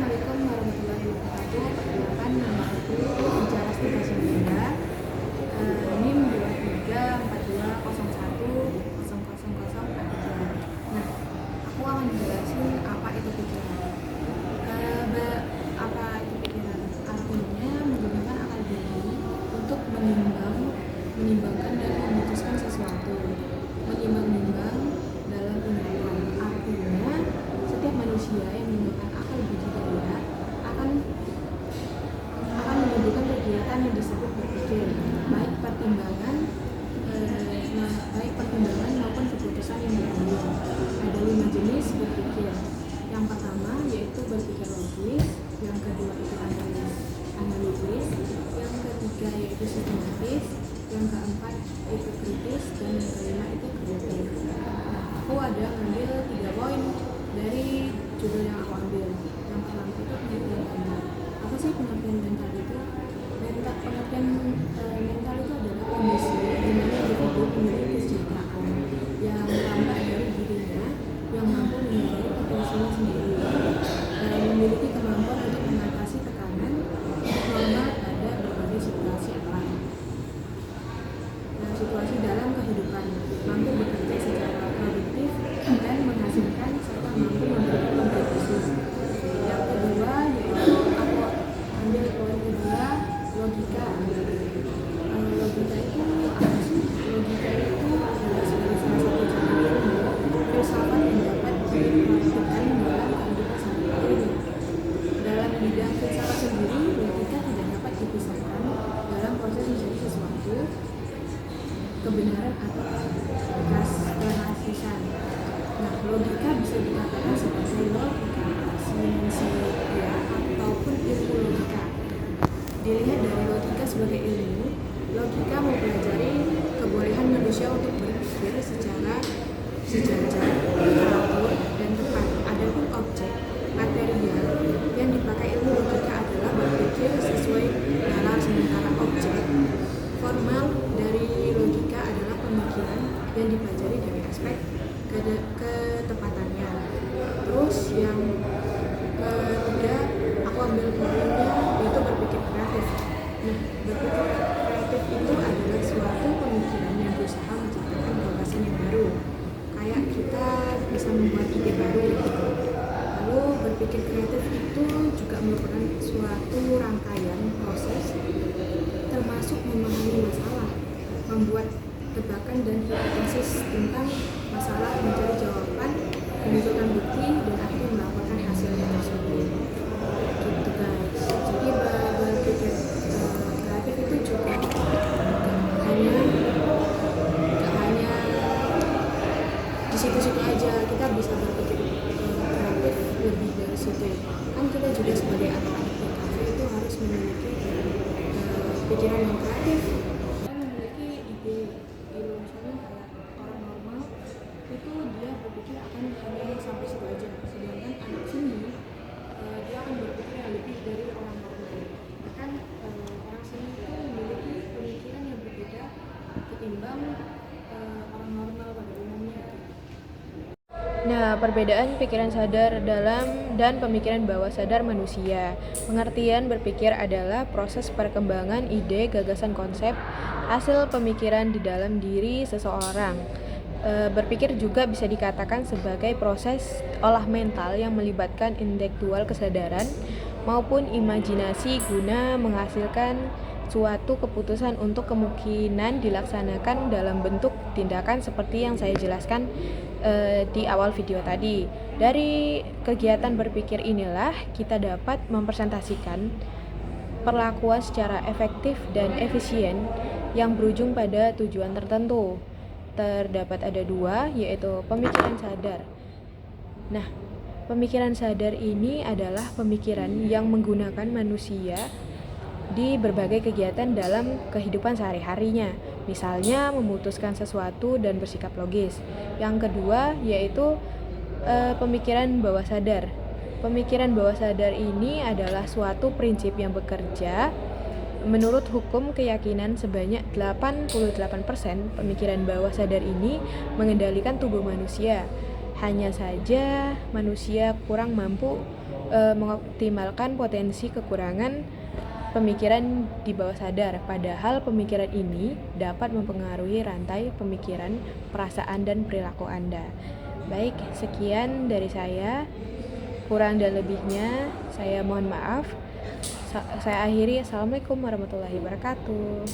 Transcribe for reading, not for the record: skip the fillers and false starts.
Assalamualaikum warahmatullahi wabarakatuh. Perkenalkan, nama aku Ija Rastika Syahida, NIM 234201000043. Nah, aku akan jelasin apa itu pikiran. Apa itu pikiran? Artinya menggunakan akal budi untuk menimbangkan dan memutuskan sesuatu. Menimbang-nimbang dalam tindakan. Artinya setiap manusia yang menggunakan akal budidaya akan menunjukkan kegiatan yang disebut berpikir, baik pertimbangan maupun keputusan yang diambil. Ada 5 jenis berpikir. Yang pertama yaitu berpikir logis, yang kedua itu analitis, yang ketiga yaitu sistematis, yang keempat itu kritis, dan yang kelima itu kreatif. Aku ada ngambil 3 poin dari judul yang aku ambil. Yang pertama itu pengertian mental. Apa sih pengertian mental itu? Pengertian mental itu adalah kondisi di mana individu memiliki kesejahteraan yang tampak dari dirinya, yang mampu menghindari potensinya sendiri, dan memiliki kemampuan untuk mengatasi tekanan normal pada berbagai situasi alam. Nah, situasi dalam kehidupan, mampu bekerja secara produktif dan menghasilkan serta mampu memberikan kontribusi. Yang kedua yaitu aku ambil poin kedua, logika. Logika itu apa sih? Logika itu adalah sebagai salah satu cara ilmu filsafat yang dapat dipraktikkan dalam kehidupan sehari-hari. Dalam bidang filsafat sendiri, logika tidak dapat dipisahkan dalam proses mencari sesuatu, kebenaran atau kerahasiaan. Nah, logika bisa dikatakan sebagai logika siensia ataupun ilmu logika. Dilihat dari logika sebagai ilmu, logika mempelajari kebolehan manusia untuk berpikir secara sejajar, teratur, dan tepat. Adapun objek material yang dipakai ilmu logika adalah berpikir sesuai nalar, sementara objek formal dari logika adalah pemikiran yang dipelajari dari aspek ketepatannya. Terus yang ketiga aku ambil poinnya yaitu berpikir kreatif. Nah, berpikir kreatif itu adalah suatu pemikiran yang berusaha menciptakan gagasan yang baru, kayak kita bisa membuat ide baru gitu. Lalu berpikir kreatif itu juga merupakan suatu rangkaian proses termasuk memahami masalah, membuat tebakan dan hipotesis tentang masalah, mencari jawaban, menunjukkan bukti, dan akhirnya melaporkan hasilnya tersebut. Gitu guys. Jadi berpikir kreatif itu juga gak hanya di situ-situ aja, kita bisa berpikir kreatif lebih dari situ. Kan kita juga sebagai anak-anak di kafe itu harus memiliki pikiran yang kreatif. Kita memiliki ide misalnya kayak orang normal itu dia berpikir akan hanya sampai situ aja, sedangkan anak sini dia akan berpikir yang lebih dari orang normal. Bahkan orang sini itu memiliki pemikiran yang berbeda ketimbang orang normal pada umumnya. Nah, perbedaan pikiran sadar dalam dan pemikiran bawah sadar manusia. Pengertian berpikir adalah proses perkembangan ide, gagasan, konsep, hasil pemikiran di dalam diri seseorang. Berpikir juga bisa dikatakan sebagai proses olah mental yang melibatkan intelektual kesadaran maupun imajinasi guna menghasilkan suatu keputusan untuk kemungkinan dilaksanakan dalam bentuk tindakan seperti yang saya jelaskan di awal video tadi. Dari kegiatan berpikir inilah kita dapat mempresentasikan perlakuan secara efektif dan efisien yang berujung pada tujuan tertentu. Terdapat ada 2, yaitu pemikiran sadar. Nah, pemikiran sadar ini adalah pemikiran yang menggunakan manusia di berbagai kegiatan dalam kehidupan sehari-harinya, misalnya memutuskan sesuatu dan bersikap logis. Yang kedua yaitu pemikiran bawah sadar. Pemikiran bawah sadar ini adalah suatu prinsip yang bekerja menurut hukum keyakinan. Sebanyak 88% pemikiran bawah sadar ini mengendalikan tubuh manusia. Hanya saja manusia kurang mampu mengoptimalkan potensi kekurangan pemikiran di bawah sadar, padahal pemikiran ini dapat mempengaruhi rantai pemikiran, perasaan, dan perilaku Anda. Baik, sekian dari saya. Kurang dan lebihnya, saya mohon maaf. Saya akhiri. Assalamualaikum warahmatullahi wabarakatuh.